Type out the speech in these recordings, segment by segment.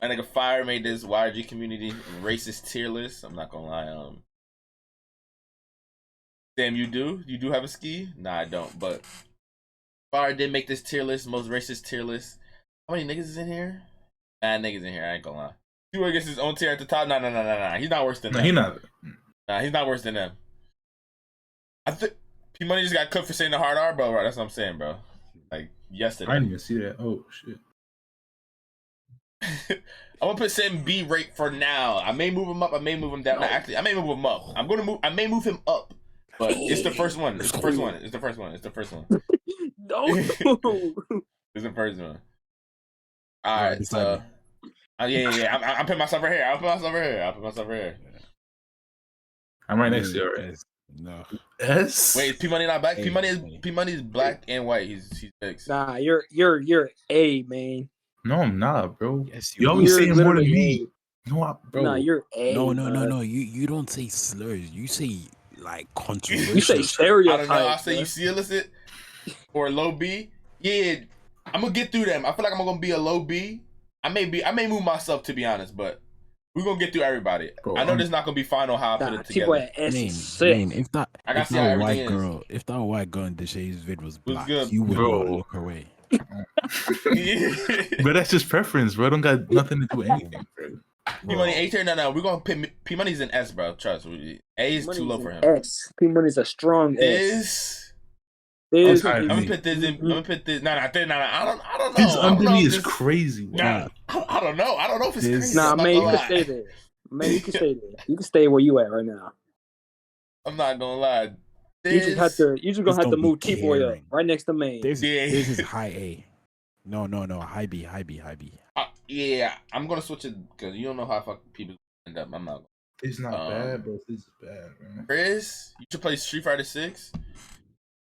My nigga Fire made this YG community racist tier list. I'm not gonna lie. Damn, you do? You do have a ski? Nah, I don't. But Fire did make this tier list, most racist tier list. How many niggas is in here? Nah, niggas in here. I ain't gonna lie. Two gets his own tier at the top. Nah. He's not worse than them. He not. Nah, he's not worse than them. I think P Money just got cooked for saying the hard R, bro. Right? That's what I'm saying, bro. Like yesterday. I didn't even see that. Oh shit. I'm gonna put Sam B rate for now. I may move him up. I may move him down. No, actually, I may move him up. I may move him up. But it's the first one. It's the first one. It's the first one. It's the first one. No. It's the first one. All right. So, yeah. I'm putting myself right here. I'll put myself right here. I'm right next to you. Right? No. S. Wait, is P Money not black? P Money is black and white. He's mixed. Nah, you're A, man. No, I'm not, bro. Yes, you always saying more than me. No, bro. Nah, you're A. No. You don't say slurs. You say like controversial. You say stereotypes. I don't know. I say you see illicit or low B. Yeah, I'm gonna get through them. I feel like I'm gonna be a low B. I may move myself, to be honest, but we're gonna get through everybody. Bro, I know this not gonna be final how I put it together. People at S6. If that white girl in Deshay's vid was black, you would not look away. But that's just preference, bro. Don't got nothing to do with anything, bro. P Money A tier? No. We're gonna put P Money's an S, bro. Trust me. A is too low for him. S. P Money's a strong S. I'm gonna put this in. I'm gonna put this. No. I don't know. His under me is crazy. Nah, I don't know. I don't know if it's crazy. Nah, man, you can stay there. Man, you can stay there. You can stay where you at right now. I'm not gonna lie. You just gonna have to move T-Boy up right next to Main. This is high A. No, high B. Yeah, I'm gonna switch it because you don't know how fucking people end up. I'm not. It's not bad, bro. This is bad, man. Chris, you should play Street Fighter 6.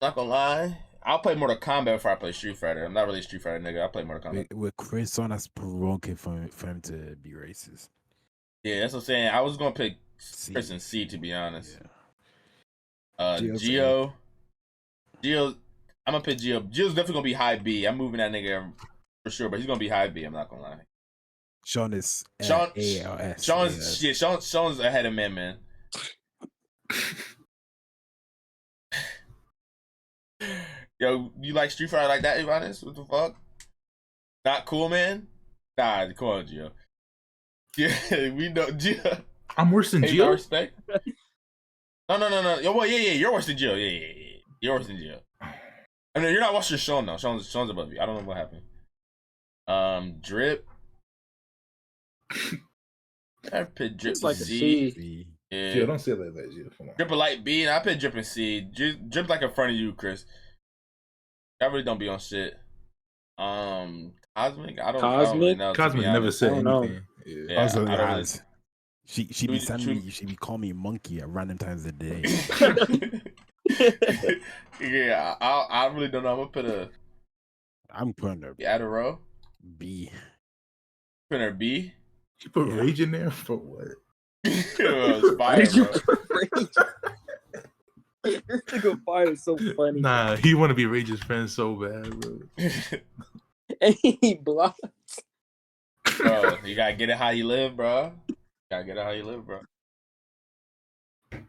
Not gonna lie, I'll play Mortal Kombat before I play Street Fighter. I'm not really a Street Fighter nigga. I'll play Mortal Kombat. With Chris on, that's provoking for him to be racist. Yeah, that's what I'm saying. I was gonna pick Chris and C, to be honest. Yeah. Geo. I'm gonna pick Geo. Geo's definitely gonna be high B. I'm moving that nigga for sure, but he's gonna be high B. I'm not gonna lie. Sean is A or S. Sean's ahead of man. Yo, you like Street Fighter like that, Ivanis? What the fuck? Not cool, man? Nah, come on, Gio. Yeah, we know Gio. I'm worse than Gio? Respect. No. Yo, well, yeah, you're worse than Gio. Yeah. You're worse than Gio. I mean, you're not watching Sean, though. Sean's above you. I don't know what happened. Drip. I put Drip like C. Yeah, don't say it like that, Gio. Come on. Drip a light B, and I put Drip and C. Drip like in front of you, Chris. I really don't be on shit. Cosmic? I don't really know. Cosmic never said anything. Yeah, also, she be sending me. She be calling me monkey at random times of the day. Yeah, I really don't know. I'm putting her. You add a row. B. Putting her B. You put Rage in there for what? Fire, bro. This nigga Fire is so funny. Nah, he want to be Rage's friend so bad, bro. And he blocked. Bro, you gotta get it how you live, bro.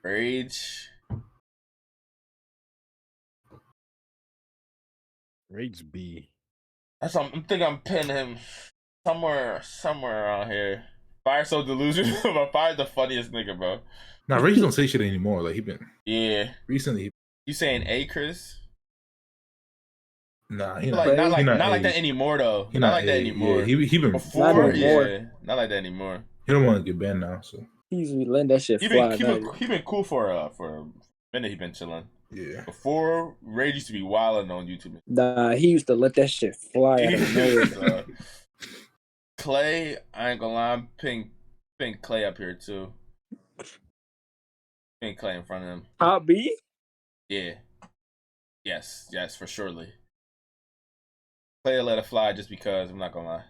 Rage B. That's I'm thinking I'm pinning him somewhere around here. Fire so delusional, but Fire's the funniest nigga, bro. Nah, Rage don't say shit anymore. Like he been recently. You saying A, Chris? Nah, not like that anymore though. Not like that anymore. Yeah, he been before. Not like that anymore. He don't want to get banned now, so he's letting that shit fly. He been cool for a minute. He been chilling. Yeah. Before Rage used to be wilding on YouTube. Nah, he used to let that shit fly out of nowhere. Clay, I ain't gonna lie, I'm putting Clay up here too. Putting Clay in front of him. Top B? Yeah. Yes, for surely. Clay let it fly just because, I'm not gonna lie.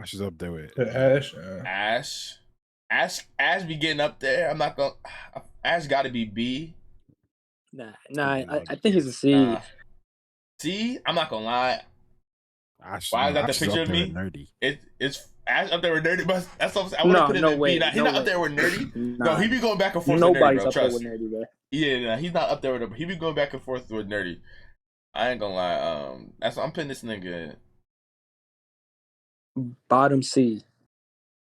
Ash is up there with Ash be getting up there. I'm not gonna. Ash gotta be B. Nah. I think he's a C. C. I'm not gonna lie. Why is that the picture of me? Nerdy. It's Ash up there with Nerdy, but that's what I would have put him in B. He's not up there with Nerdy. No, he be going back and forth with Nerdy, bro. Trust. Nerdy, bro. Yeah, he's not up there with him. He be going back and forth with Nerdy. I ain't gonna lie. That's I'm putting this nigga bottom C.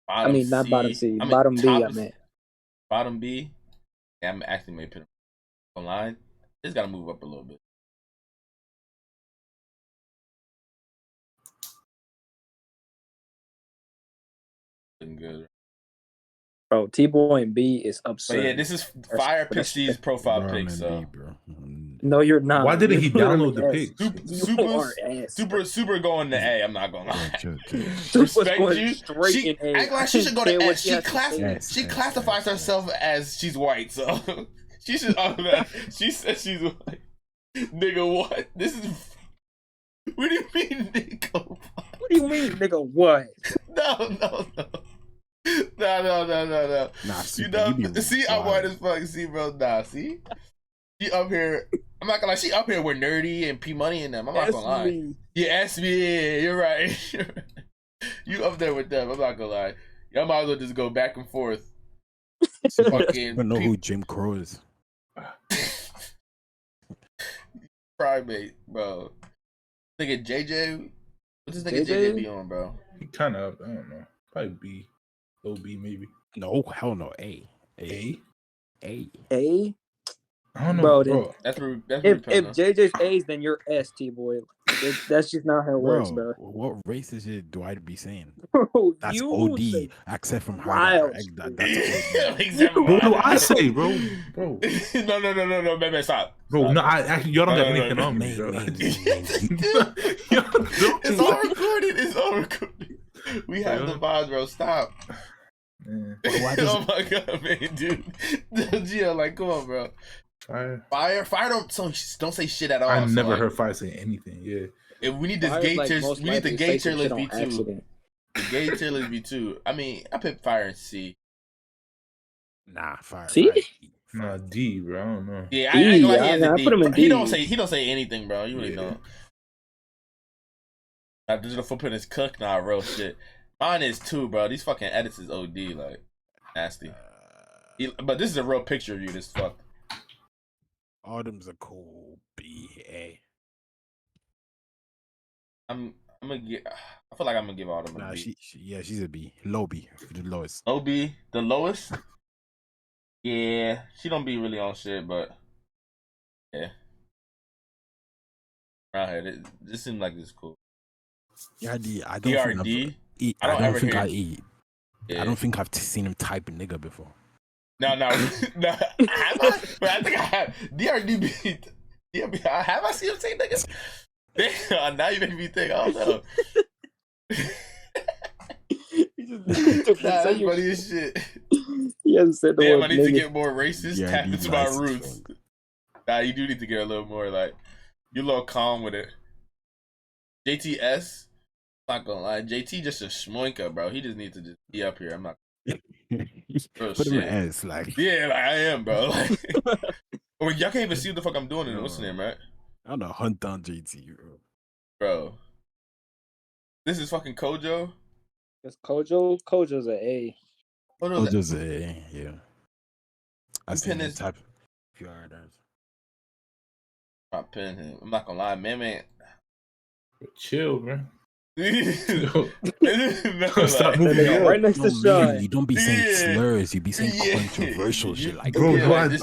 Not bottom C. Bottom B. I meant bottom B. Yeah, I'm actually may put him online. Just gotta move up a little bit. Good. Bro, T-Boy and B is absurd. But yeah, this is Fire picks these profile pics. So. No, you're not. Why didn't he download the pics? Super going to A. I'm not gonna lie. Respect you. She act like she should go to S. She classifies herself as she's white, so she should. She said she's white. Nigga, what? This is. What do you mean, nigga? What do you mean, nigga? What? No. Nah, see, I'm white as fuck. See, bro. Nah, see? She up here. I'm not gonna lie. She up here with Nerdy and P Money and them. I'm not gonna lie. Yeah, SB. You're right. You up there with them. I'm not gonna lie. Y'all might as well just go back and forth. I don't know who Jim Crow is. Primate, bro. Nigga JJ. What's this nigga JJ be on, bro? He kind of, I don't know. Probably B. Low B, maybe. No, hell no. A. A? I don't know, bro. That's if JJ's A's, then you're S, T-Boy. That's just not how it works, bro. What racist shit do I be saying? Bro, that's OD, except from wild. That's bro, no, I say, bro. No, man, stop. Bro, no, I actually, y'all don't got anything on me, bro. It's all recorded. We have the vibes, bro. Stop. Oh my god, man, dude. Gio, like, come on, bro. Fire don't say shit at all. I never heard Fire say anything. Yeah. If we need this gay tier. We need the gay tier list B2. The gay tier list B2. I mean, I put Fire in C. Nah, Fire. C? Nah, D, bro. I don't know. Yeah, I put him in D. He don't say anything, bro. You really don't. That digital footprint is cooked. Nah, real shit. Mine is 2, bro. These fucking edits is OD, like nasty. But this is a real picture of you. This fuck. Autumn's a cool B.A. I'm gonna get. I feel like I'm gonna give Autumn a B. She's a B. Low B, the lowest. Low B, the lowest. Yeah, she don't be really on shit, but yeah. Around here, this seems like this cool. Yeah, I don't DRD. I don't think I eat. Yeah. I don't think I've seen him type a nigga before. No. Have I? But I think I have. DRD. Have I seen him say niggas? Damn, now you make me think. I don't know. That's funny as shit. He hasn't said the Damn, word I need nigga. to get more racist. Tap into my roots. Nah, you do need to get a little more like you're a little calm with it. JTS. I'm not gonna lie, JT just a schmoinka, bro. He just needs to just be up here. I'm not. Put him in S, like. Yeah, like I am, bro. Like, or y'all can't even see what the fuck I'm doing in it. What's the name, right? I don't know, hunt down JT, bro. This is fucking Kojo. It's Kojo. Kojo's an A. Kojo's an A, yeah. I pin this type. If you are there. I pin him. I'm not gonna lie, man. Chill, man. No, stop moving on. Right next to Sean. You don't be saying slurs. You be saying controversial shit like bro. Why the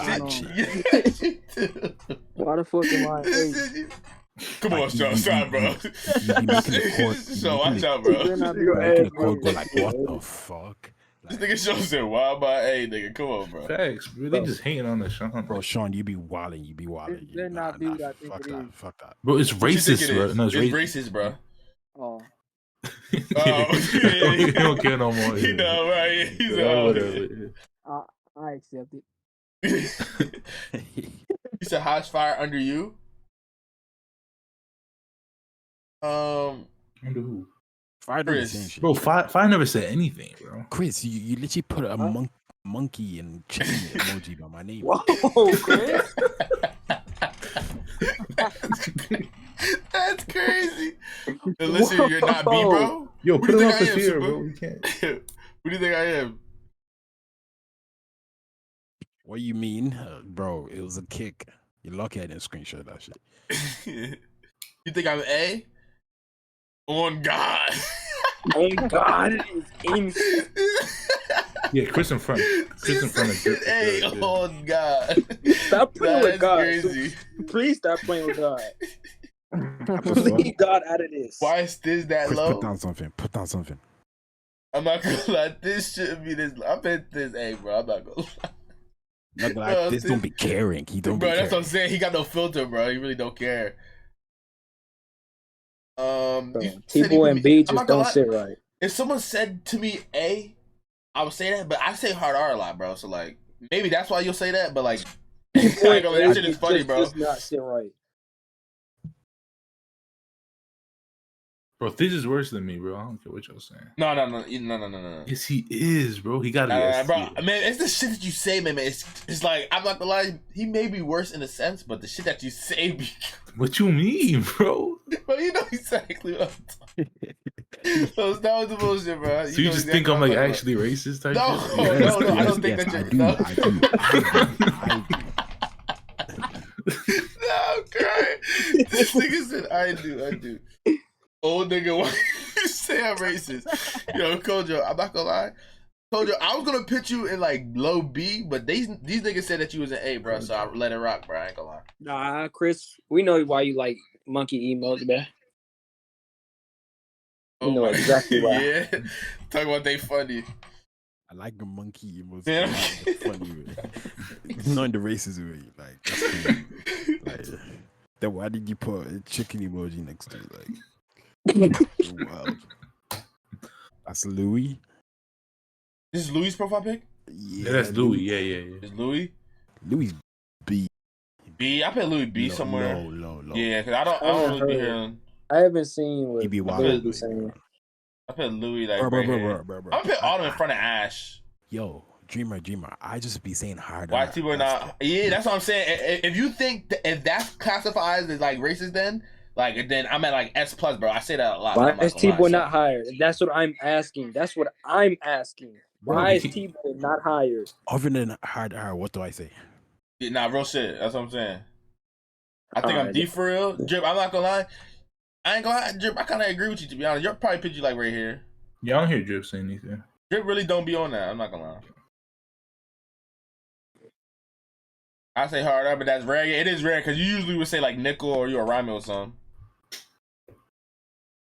fuck am I? Come on, Sean. Stop, bro. You be making the court. So watch out, bro. You're making the court go like, what the fuck? This nigga Sean said, "Why am I A, nigga? Come on, bro." Facts, bro. They just hating on the Sean. Bro, Sean, you be wilding. They're not be that. Fuck that. Bro, it's racist, bro. No, it's racist, bro. Oh. He don't care no more. You know, right? He's whatever. I accept it. You said Hodge Fire under you? Under who? Fire never said shit. Bro, Fire never said anything, bro. Chris, you literally put a monkey and chicken emoji by my name. Whoa, Chris. That's crazy. Listen, you're not B, bro. Yo, put it off the fear, bro. We can't. Who do you think I am? What you mean, bro? It was a kick. You're lucky I didn't screenshot that shit. You think I'm A? On God. Oh God. Yeah, Chris in front. Chris in front of Drip. A, oh God. Stop playing with God. Crazy. Please stop playing with God. Leave God out of this. Why is this that Chris, low? put down something. Put down something. I'm not gonna lie. This shouldn't be this. I bet this A, bro. I'm not gonna lie. Not like bro, this don't be caring. He don't. Bro, be that's caring. what I'm saying. He got no filter, bro. He really don't care. T-Boy and B just don't sit right. If someone said to me A, I would say that, but I say hard R a lot, bro. So like, maybe that's why you'll say that. But like, that shit is funny, bro. Does not sit right. Bro, this is worse than me, bro. I don't care what y'all saying. No. Yes, he is, bro. He gotta be bro. Man, it's the shit that you say, man. It's like, I'm not gonna lie. He may be worse in a sense, but the shit that you say be... What you mean, bro? Bro, you know exactly what I'm talking about. So that was the bullshit, bro. So you just think I'm like actually racist type No, shit? No, I don't think that you're... No, I'm crying. This nigga said, I do. Old nigga, why you say I'm racist? Yo, Kojo, I'm not gonna lie. Kojo, I was gonna put you in like low B, but these niggas said that you was an A, bro. So I let it rock, bro. I ain't gonna lie. Nah, Chris, we know why you like monkey emotes, man. We know exactly why. Yeah, talk about they funny. I like the monkey emoji. Yeah. Funny way. Not in the racism way. Like, that's crazy. Like, then why did you put a chicken emoji next to it? Like. Wow. That's Louis. This is Louis' profile pic? Yeah, that's Louis. Yeah. Is Louis? Louis B. B. I put Louis B somewhere. Low. Yeah, because I don't really be hearing. I haven't seen what he be wild. I put Louis like bro. I'm gonna put Autumn in front of Ash. Yo, Dreamer. I just be saying hard. Why T-Boy not? Yeah, that's what I'm saying. If you think if that's classified as like racist, then I'm at like S plus, bro. I say that a lot. Why is T-Boy not hired? That's what I'm asking. Why is T-Boy not hired? Other than hard R, what do I say? Yeah, nah, real shit. That's what I'm saying. I think I'm D for real. Drip, I'm not gonna lie. I ain't gonna lie. Drip, I kind of agree with you, to be honest. You're probably picture like right here. Yeah, I don't hear Drip saying anything. Drip really don't be on that. I'm not gonna lie. I say hard R, but that's rare. It is rare because you usually would say like nickel or you're a rhyme or something.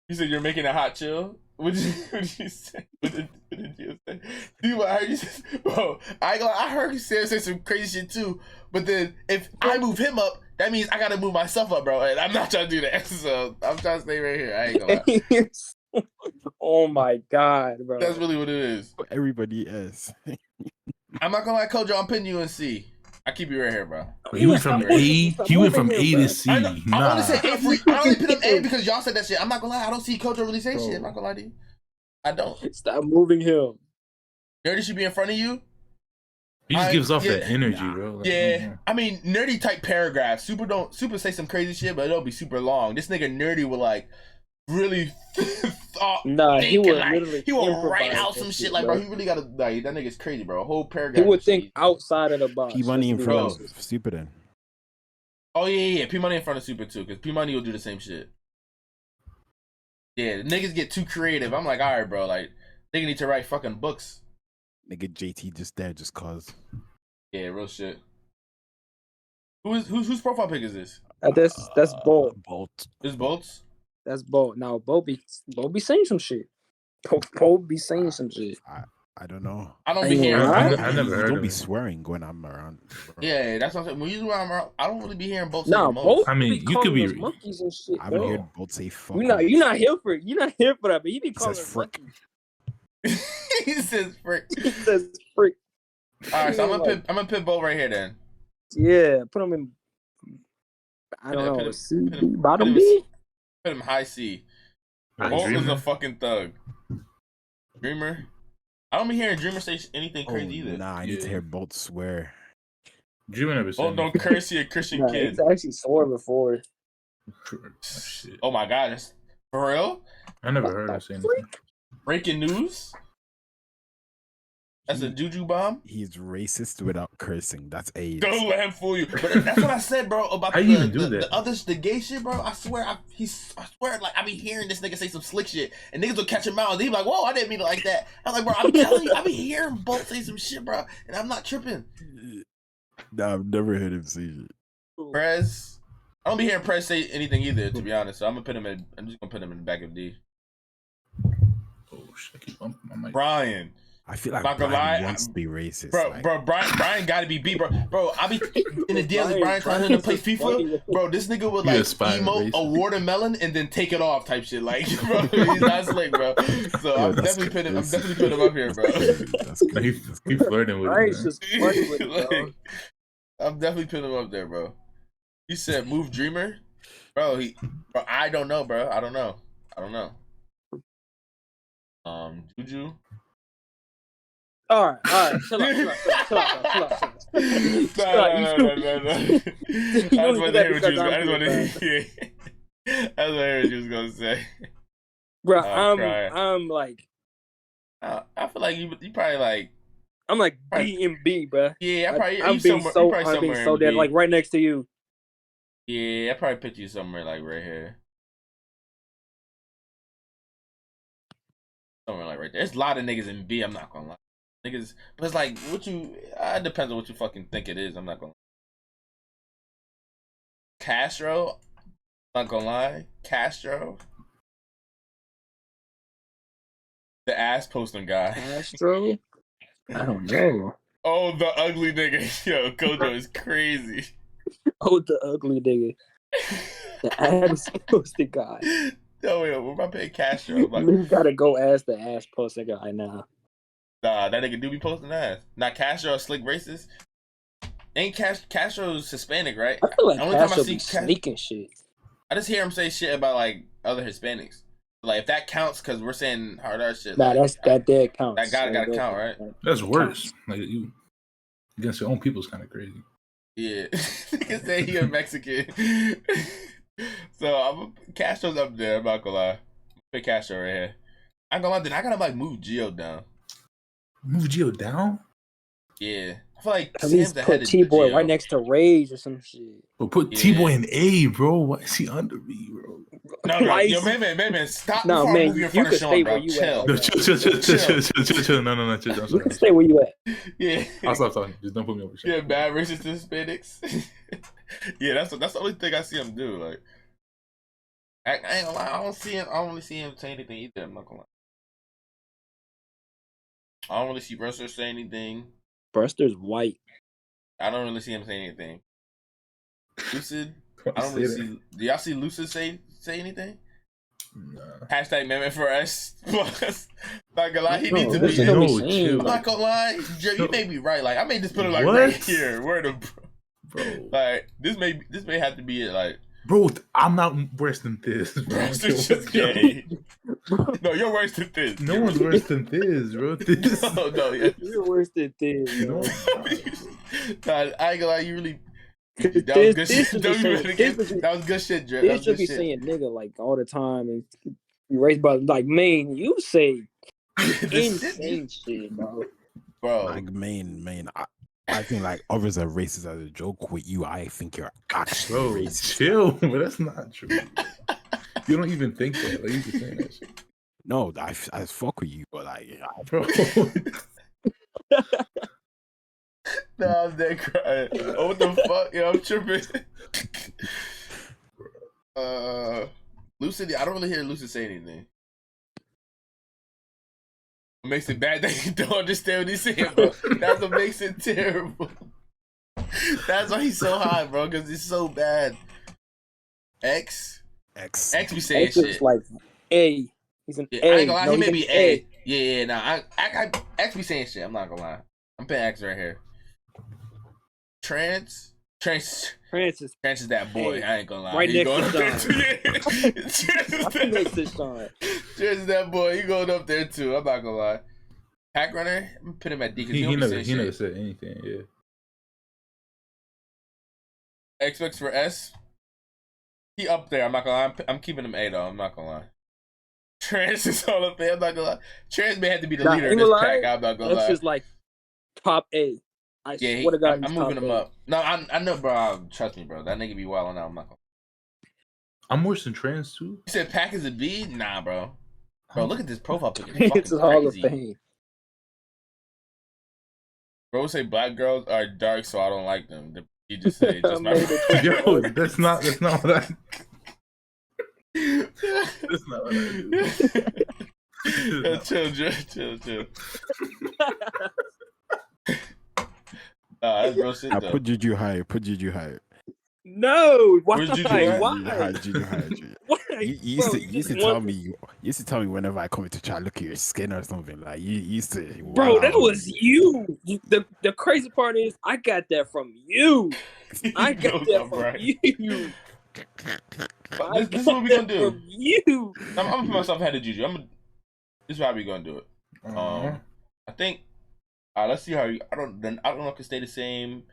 You said you're making a hot chill? What did you say? What did you say? Dude, I heard you say, bro, I heard you say some crazy shit too, but then if I move him up, that means I gotta move myself up, bro, and I'm not trying to do that, so I'm trying to stay right here. I ain't gonna lie. Oh my God, bro. That's really what it is. Everybody is. I'm not gonna lie, Kojo, I'm putting you in C. I keep you right here, bro. He went from A. He went from A to C. I only say A for, I only put him A because y'all said that shit. I'm not gonna lie. I don't see Kojo really say shit. I'm not gonna lie to you. I don't. Stop moving him. Nerdy should be in front of you. He just gives off that energy, bro. Like, yeah. I mean, Nerdy type paragraphs. Super say some crazy shit, but it'll be super long. This nigga Nerdy will like really he would like, literally he will write out some shit like, bro. He really gotta like that nigga's crazy, bro. A whole paragraph. He would think outside of the box. P Money in front of Super then. Oh yeah. P Money in front of Super too, because P Money will do the same shit. Yeah, the niggas get too creative. I'm like, all right, bro. Like, nigga need to write fucking books. Nigga JT just there just cause. Yeah, real shit. Whose profile pic is this? That's Bolt. Bolt. This Bolt's? That's Bolt. Now Bolt be saying some shit. Bolt be saying some shit. I don't know. I don't be hearing. I never heard. Don't of be it. swearing when I'm around. Bro. Yeah, that's what I'm saying. When you around, I don't really be hearing Bolt. Nah, Bolt. I mean, you could be monkeys and shit. I haven't heard Bolt say fuck. You're not here for that, but he be calling says frick. He says frick. He says frick. All right, so I'm gonna put Bolt right here then. Yeah, put him in. I don't know. C, bottom B. Put him high C. Bolt is a fucking thug. Dreamer. I don't be hearing Dreamer say anything crazy either. Nah, I need to hear Bolt swear. Dreamer never said. Bolt don't curse your Christian kid. It's actually swore before. Shit. Oh my god, that's for real? I never heard her say anything. Breaking news? That's a juju bomb? He's racist without cursing. That's AIDS. Don't let him fool you. But that's what I said, bro, about How you even do that? the gay shit, bro. I swear, I swear, like, I be hearing this nigga say some slick shit, and niggas will catch him out, and they be like, whoa, I didn't mean it like that. I'm like, bro, I'm telling you, I be hearing both say some shit, bro, and I'm not tripping. Nah, I've never heard him say shit. Prez, I don't be hearing Prez say anything either, to be honest, so I'm just gonna put him in the back of D. Oh shit, I keep bumping my mic. Brian. I feel like Not gonna Brian lie, wants to be racist. Bro, like, Brian gotta be beat, bro. Bro, I be in the DMs with Brian telling him to play FIFA. Bro, this nigga would like emote a watermelon and then take it off type shit. Like, bro, he's not slick, bro. So I'm definitely putting him up here, bro. That's crazy. He flirting with Brian's it. just flirting with it, bro. Like, I'm definitely putting him up there, bro. He said move Dreamer. Bro, I don't know, bro. I don't know. Juju. All right. Chill out. No. You I know just you wanted to gotta hear what be you was I just wanted to sarcastic, hear. I was hear what you was gonna say. Bro, I'm crying. I'm like, I feel like you probably like. I'm like B and B, bro. Yeah, I'm being so dead, like right next to you. Yeah, I probably put you somewhere like right here. Somewhere like right there. There's a lot of niggas in B, I'm not gonna lie. Niggas, but it's like, it depends on what you fucking think it is, I'm not gonna lie. Castro, I'm not gonna lie. Castro. The ass posting guy. Castro? I don't know. Oh, the ugly nigga. Yo, Kojo is crazy. Oh, the ugly nigga. The ass posting guy. Oh, wait, we're about to pay Castro. You gotta go ask the ass posting guy now. Nah, that nigga do be posting ass. Not Castro, a slick racist. Ain't Castro's Hispanic, right? I feel like The only time Castro be sneaking shit. I just hear him say shit about like other Hispanics. Like if that counts, because we're saying hard art shit. Nah, like, that dead counts. That gotta count, right? That's worse. Like you against your own people is kind of crazy. Yeah, nigga say he a Mexican. So Castro's up there. I'm not gonna lie. Put Castro right here. I'm gonna lie. Then I gotta like move Gio down. Move Gio down? Yeah, I feel like At least Sam's put T-Boy right next to Rage or some shit. But put T-Boy in A, bro. Why is he under me, bro? No, yo, man, stop. No, man, you can stay where bro. you Chill. at. No, chill. No, chill. I'm You sorry. can stay where you at. Yeah. I'll stop talking. Just don't put me over. Yeah, bad racist Hispanics. Yeah, that's the only thing I see him do. Like, I ain't gonna lie, I don't really see him say anything either. I'm not gonna lie. I don't really see Buster say anything. Buster's white. I don't really see him say anything. Lucid, I don't really see. Do y'all see Lucid say anything? Nah. Hashtag amendment for us. Plus, not gonna lie, he needs to Lucid be. don't be No, saying, chill. I'm not gonna lie, you may be right. Like I may just put it like What? right here. Where the Bro. like this may have to be it. Like Bro, I'm not worse than this, bro. Buster's just gay. No, you're worse than this. No one's worse than this, bro. This. No, yeah. You're worse than this. No. Nah, I ain't gonna lie, you really. That was This good shit. should Don't be you saying- really this get- should be- That was good shit, Drip. They That was should good be shit. saying nigga like all the time and be raised by like man, you say This shit, insane shit, bro. bro. Like, man, I think like others are racist as a joke with you. I think you're actually Bro, racist. chill. But that's not true. You don't even think that. Like, you just saying that shit. No, I fuck with you, but like, Bro. Nah, I'm dead crying. Oh, what the fuck? Yo, I'm tripping. Lucid, I don't really hear Lucid say anything. What makes it bad that you don't understand what he's saying, bro. That's what makes it terrible. That's why he's so high, bro, because he's so bad. X be saying X is shit. like A. He's an Yeah, A. I ain't gonna lie, No, he may he's be an A. Yeah, nah. I X be saying shit. I'm not gonna lie. I'm putting X right here. Trance Francis. is that boy. Hey, I ain't gonna lie. right He next going to up there Sean. too. Yeah. I next to Sean. Trance is that boy. He going up there too. I'm not gonna lie. Pack runner. I'm gonna put him at D because He he never shit. said anything, yeah. Xbox for S. He up there. I'm not gonna lie. I'm keeping him A though. I'm not gonna lie. Trans is all up there. I'm not gonna lie. Trans may have to be the leader in this pack. I'm not gonna lie. That's just like top A. I swear to God, I'm moving him up. No, I know, bro. Trust me, bro. That nigga be wilding out. I'm not gonna. I'm worse than Trans too. You said Pack is a B? Nah, bro. Bro, look at this profile picture. It's Fucking Hall of crazy. Fame. Bro say black girls are dark, so I don't like them. He just said it just not. Yo, that's not what I. That's not what I do. Yo, chill. That's real shit I though. put Juju higher. No, why? Where's Juju at? Why? Juju higher. Why? You used to tell me whenever I come to try to look at your skin or something. Like you used to. Bro, wow. that was you. The crazy part is I got that from you. I got that from you. This is what we gonna do. From you. I'm gonna put myself ahead of Juju. This is how we gonna do it. I think. Let's see how you. I don't know if it can stay the same.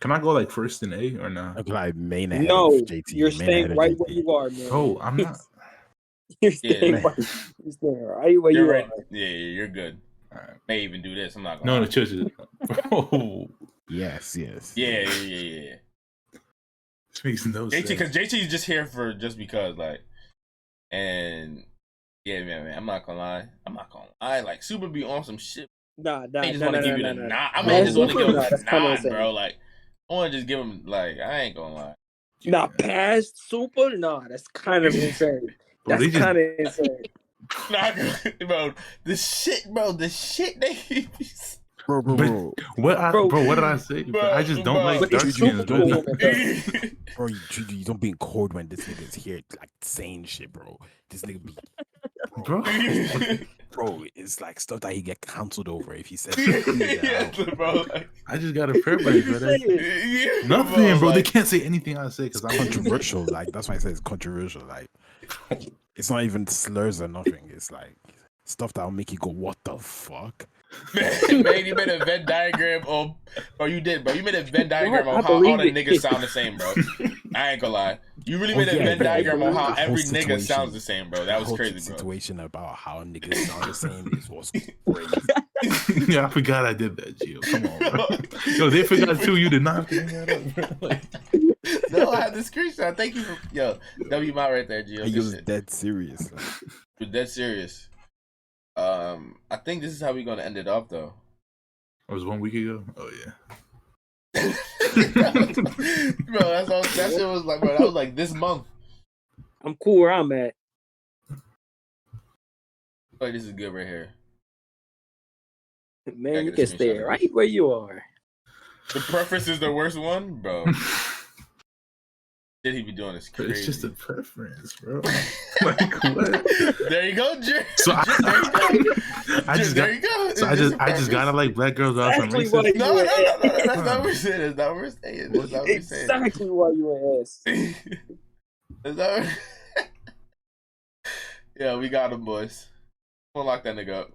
Can I go like first in A or not? Like main ahead No, of JT. you're main ahead staying of right JT. where you are, man. Oh, I'm not. You're staying Yeah. right. You're staying right where You're you right. are. Yeah, you're good. All right. May even do this. I'm not gonna. No, lie. the church is. Oh, Yes. Yeah. this makes no sense. JT, because JT is just here for just because, like, and yeah, man. I'm not gonna lie. Like, Super be on some shit. Nah. I just want to give you the nod. I Man, just want to give him that's the kinda nod, insane. bro. Like, I want to just give him like I ain't gonna lie. Nah, past Super? Nah, that's kind of insane. Bro, That's they just- kind of insane. Nah, bro, the shit they. Bro. What did I say? Bro, I just don't bro. like But dark it's skins. Super Bro. Bowl, man. Bro, you don't be in cold when this nigga's here, like saying shit, bro. This nigga be, Bro. bro, it's like stuff that he get cancelled over if he says Yeah, bro. Like, I just got a prayer break, bro. yeah, Nothing, bro. They like, can't say anything I say because I'm controversial. Like that's why I say it's controversial. Like it's not even slurs or nothing. It's like stuff that'll make you go, "What the fuck?" Man, you made a Venn diagram of, or you did, bro. You made a Venn diagram I on how all the believe it. niggas sound the same, bro. I ain't gonna lie. You really made a yeah, Venn bro. diagram on how The whole every nigga situation- sounds the same, bro. That The was whole crazy, bro. situation about how niggas sound the same is what's crazy. Yeah, I forgot I did that, Gio. Come on, bro. Yo, they forgot too. You did not bring that up, bro. Like, No, I had the screenshot. Thank you for W Mount right there, Gio. He Good was shit. dead serious. You're dead serious. I think this is how we're gonna end it off, though. it was 1 week ago. Oh yeah. Bro, that shit was like, bro, that was like this month. I'm cool where I'm at. Like, this is good right here. Man, Back you at can the stay screenshot. right where you are. The preference is the worst one, bro. Shit he be doing is But crazy. it's just a preference, bro. Like what? There you go, Jer. So I just There got. you go. So I just gotta like black girls off from Exactly what racist. No, that's not what we're saying. That's not what we're saying. That's not what we're saying. Exactly why you an ass. That's not what... Yeah, we got him, boys. We'll lock that nigga up.